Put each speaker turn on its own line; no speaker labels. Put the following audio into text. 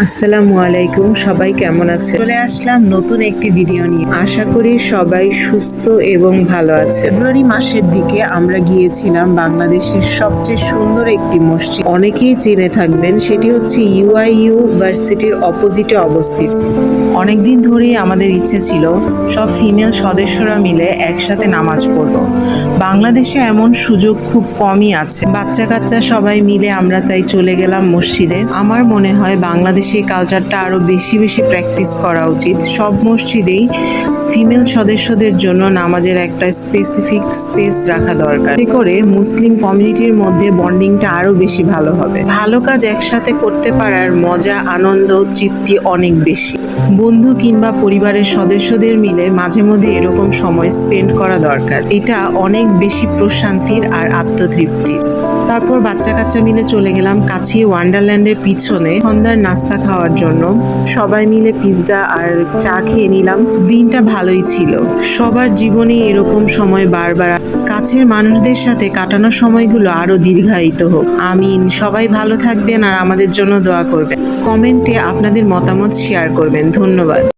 আসসালামু আলাইকুম, সবাই কেমন আছে? চলে আসলাম নতুন একটি ভিডিও নিয়ে। আশা করি সবাই সুস্থ এবং ভালো আছে। ফেব্রুয়ারি মাসের দিকে আমরা গিয়েছিলাম বাংলাদেশের সবচেয়ে সুন্দর একটি মসজিদ, অনেকেই জেনে থাকবেন, সেটি হচ্ছে ইউআইইউ ভার্সিটির অপোজিটে অবস্থিত। অনেকদিন ধরেই আমাদের ইচ্ছে ছিল সব ফিমেল সদস্যরা মিলে একসাথে নামাজ পড়ব। বাংলাদেশে এমন সুযোগ খুব কমই আছে। বাচ্চা কাচ্চা সবাই মিলে আমরা তাই চলে গেলাম মসজিদে। আমার মনে হয় বাংলাদেশে এই কালচারটা আরো বেশি প্র্যাকটিস করা উচিত। সব মসজিদেই ফিমেল সদস্যদের জন্য নামাজের একটা স্পেসিফিক স্পেস রাখা দরকার। এতে করে মুসলিম কমিউনিটির মধ্যে বন্ডিংটা আরো বেশি ভালো হবে। ভালো কাজ একসাথে করতে পারার মজা, আনন্দ, তৃপ্তি অনেক বেশি। বন্ধু কিংবা পরিবারের সদস্যদের মিলে মাঝে মধ্যে এরকম সময় স্পেন্ড করা দরকার। এটা অনেক বেশি প্রশান্তির আর আত্মতৃপ্তির। তারপর বাচ্চা কাচ্চা মিলে চলে গেলাম কাছে ওয়ান্ডারল্যান্ডের পিছনে সন্ধ্যার নাস্তা খাওয়ার জন্য। সবাই মিলে পিৎজা আর চা খেয়ে নিলাম। দিনটা ভালোই ছিল। সবার জীবনে এরকম সময় বারবার কাছের মানুষদের সাথে কাটানোর সময়গুলো আরো দীর্ঘায়িত হোক। আমিন। সবাই ভালো থাকবেন আর আমাদের জন্য দোয়া করবেন। কমেন্টে আপনাদের মতামত শেয়ার করবেন। ধন্যবাদ।